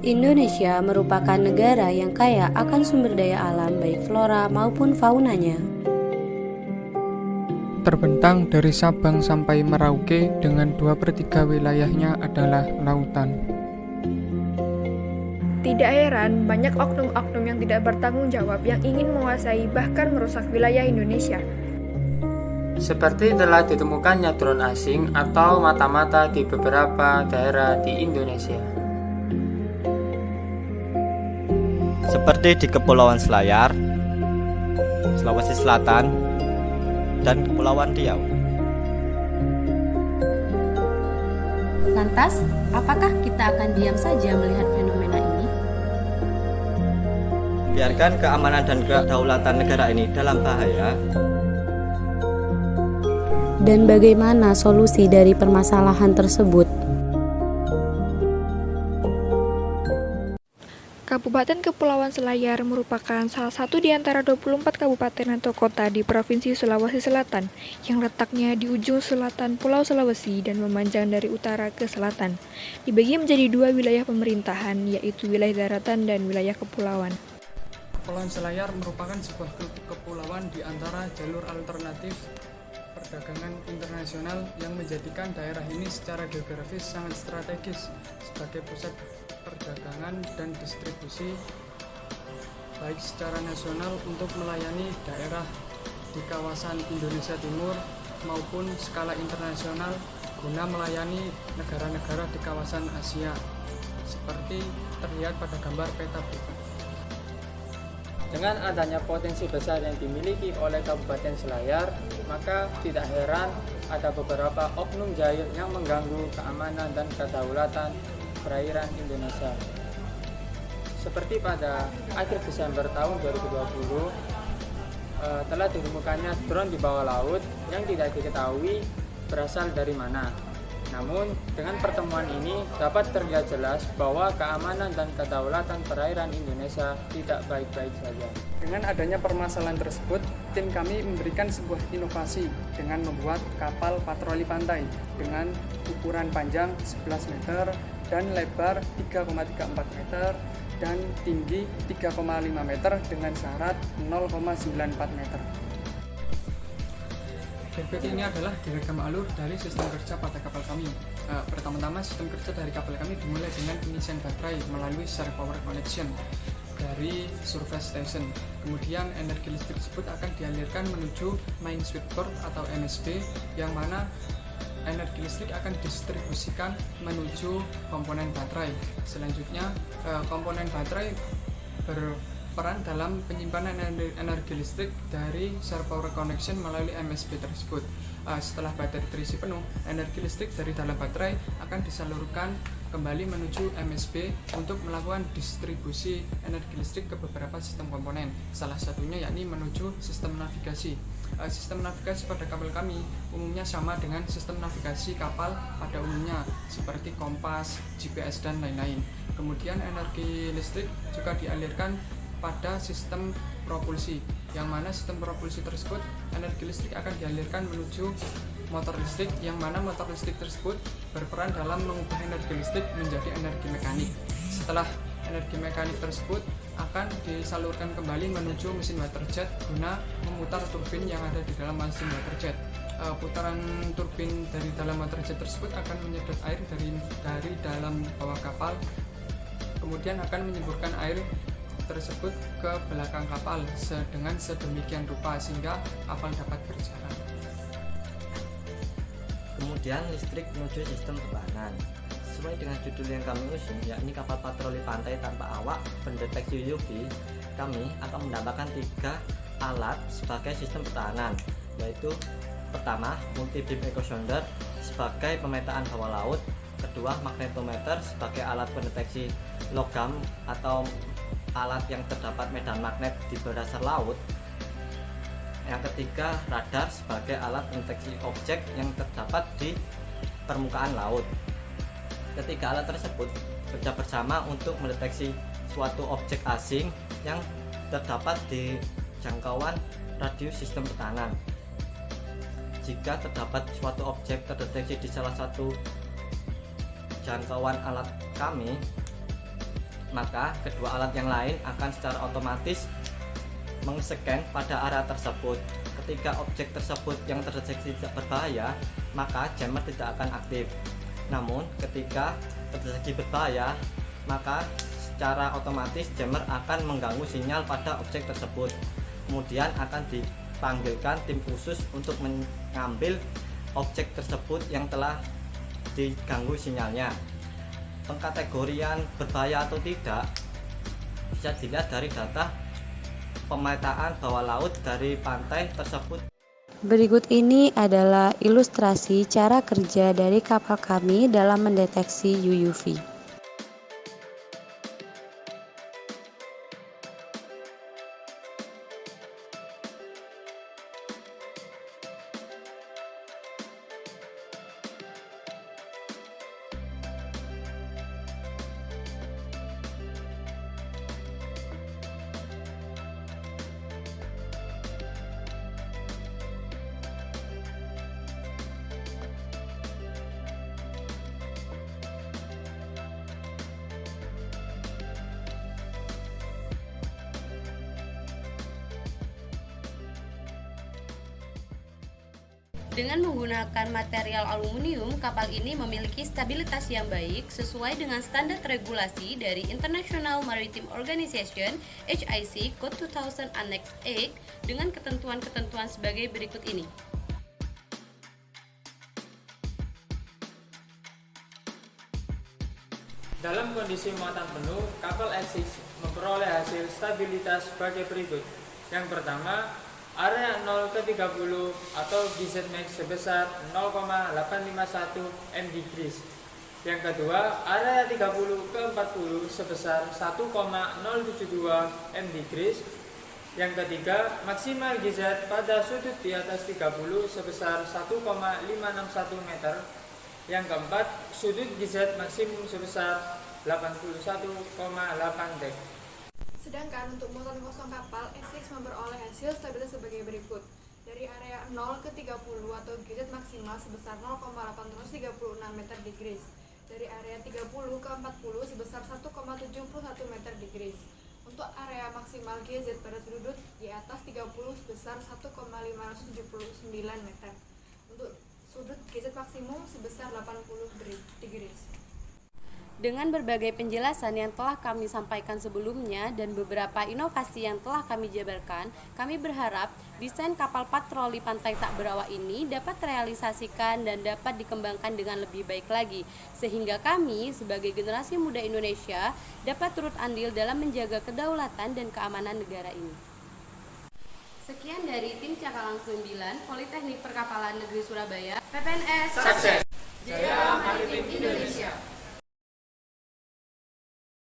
Indonesia merupakan negara yang kaya akan sumber daya alam baik flora maupun faunanya. Terbentang dari Sabang sampai Merauke dengan 2/3 wilayahnya adalah lautan. Tidak heran banyak oknum-oknum yang tidak bertanggung jawab yang ingin menguasai bahkan merusak wilayah Indonesia. Seperti telah ditemukannya drone asing atau mata-mata di beberapa daerah di Indonesia. Seperti di Kepulauan Selayar, Sulawesi Selatan, dan Kepulauan Riau. Lantas, apakah kita akan diam saja melihat fenomena ini? Biarkan keamanan dan kedaulatan negara ini dalam bahaya. Dan bagaimana solusi dari permasalahan tersebut? Kabupaten Kepulauan Selayar merupakan salah satu di antara 24 kabupaten atau kota di Provinsi Sulawesi Selatan yang letaknya di ujung selatan Pulau Sulawesi dan memanjang dari utara ke selatan. Dibagi menjadi dua wilayah pemerintahan, yaitu wilayah daratan dan wilayah kepulauan. Kepulauan Selayar merupakan sebuah kepulauan di antara jalur alternatif perdagangan internasional yang menjadikan daerah ini secara geografis sangat strategis sebagai pusat perdagangan dan distribusi baik secara nasional untuk melayani daerah di kawasan Indonesia Timur maupun skala internasional guna melayani negara-negara di kawasan Asia seperti terlihat pada gambar peta berikut. Dengan adanya potensi besar yang dimiliki oleh Kabupaten Selayar, maka tidak heran ada beberapa oknum jahil yang mengganggu keamanan dan kedaulatan perairan Indonesia. Seperti pada akhir Desember tahun 2020, telah ditemukannya drone di bawah laut yang tidak diketahui berasal dari mana. Namun, dengan pertemuan ini dapat terlihat jelas bahwa keamanan dan kedaulatan perairan Indonesia tidak baik-baik saja. Dengan adanya permasalahan tersebut, tim kami memberikan sebuah inovasi dengan membuat kapal patroli pantai dengan ukuran panjang 11 meter dan lebar 3,34 meter dan tinggi 3,5 meter dengan syarat 0,94 meter. BPT ini adalah diagram alur dari sistem kerja pada kapal kami. Pertama-tama sistem kerja dari kapal kami dimulai dengan pengisian baterai melalui share power connection dari surface station. Kemudian energi listrik tersebut akan dialirkan menuju main switchboard atau MSB, yang mana energi listrik akan didistribusikan menuju komponen baterai. Selanjutnya, komponen baterai berperan dalam penyimpanan energi listrik dari share power connection melalui MSB tersebut. Setelah baterai terisi penuh, energi listrik dari dalam baterai akan disalurkan kembali menuju MSB untuk melakukan distribusi energi listrik ke beberapa sistem komponen. Salah satunya yakni menuju sistem navigasi. Sistem navigasi pada kapal kami umumnya sama dengan sistem navigasi kapal pada umumnya seperti kompas, GPS, dan lain-lain. Kemudian energi listrik juga dialirkan pada sistem propulsi, yang mana sistem propulsi tersebut energi listrik akan dialirkan menuju motor listrik, yang mana motor listrik tersebut berperan dalam mengubah energi listrik menjadi energi mekanik. Setelah energi mekanik tersebut akan disalurkan kembali menuju mesin waterjet guna memutar turbin yang ada di dalam mesin waterjet. Putaran turbin dari dalam waterjet tersebut akan menyedot air dari dalam bawah kapal, kemudian akan menyemburkan air tersebut ke belakang kapal dengan sedemikian rupa sehingga kapal dapat berjalan. Kemudian listrik menuju sistem pertahanan. Sesuai dengan judul yang kami usung, yakni kapal patroli pantai tanpa awak pendeteksi UV, kami akan menambahkan 3 alat sebagai sistem pertahanan, yaitu pertama, multi beam echo sounder sebagai pemetaan bawah laut, kedua, magnetometer sebagai alat pendeteksi logam atau alat yang terdapat medan magnet di berdasar laut, yang ketiga, radar sebagai alat pendeteksi objek yang terdapat di permukaan laut. Ketiga alat tersebut bekerja bersama untuk mendeteksi suatu objek asing yang terdapat di jangkauan radius sistem pertahanan. Jika terdapat suatu objek terdeteksi di salah satu jangkauan alat kami, maka kedua alat yang lain akan secara otomatis meng-scan pada area tersebut. Ketika objek tersebut yang terdeteksi tidak berbahaya, maka jammer tidak akan aktif. Namun ketika terdeteksi berbahaya, maka secara otomatis jammer akan mengganggu sinyal pada objek tersebut. Kemudian akan dipanggilkan tim khusus untuk mengambil objek tersebut yang telah diganggu sinyalnya. Pengkategorian berbahaya atau tidak bisa dilihat dari data pemetaan bawah laut dari pantai tersebut. Berikut ini adalah ilustrasi cara kerja dari kapal kami dalam mendeteksi UUV. Dengan menggunakan material aluminium, kapal ini memiliki stabilitas yang baik sesuai dengan standar regulasi dari International Maritime Organization (HIC) Code 2000 Annex 8 dengan ketentuan-ketentuan sebagai berikut ini. Dalam kondisi muatan penuh, kapal eksis memperoleh hasil stabilitas sebagai berikut. Yang pertama, area 0 ke 30 atau GZ max sebesar 0,851 mdegrees. Yang kedua, area 30 ke 40 sebesar 1,072 mdegrees. Yang ketiga, maksimal GZ pada sudut di atas 30 sebesar 1,561 meter. Yang keempat, sudut GZ maksimum sebesar 81,8 dek. Sedangkan untuk muatan kosong kapal, Essex memperoleh hasil stabilitas sebagai berikut. Dari area 0 ke 30 atau GZ maksimal sebesar 0,836 meter degrees. Dari area 30 ke 40 sebesar 1,71 meter degrees. Untuk area maksimal GZ pada sudut di atas 30 sebesar 1,579 meter. Untuk sudut GZ maksimum sebesar 80 degrees. Dengan berbagai penjelasan yang telah kami sampaikan sebelumnya dan beberapa inovasi yang telah kami jabarkan, kami berharap desain kapal patroli pantai tak berawak ini dapat terrealisasikan dan dapat dikembangkan dengan lebih baik lagi, sehingga kami sebagai generasi muda Indonesia dapat turut andil dalam menjaga kedaulatan dan keamanan negara ini. Sekian dari tim Cakalang 9, Politeknik Perkapalan Negeri Surabaya, PPNS, Sukses! Jaya Maritim Indonesia.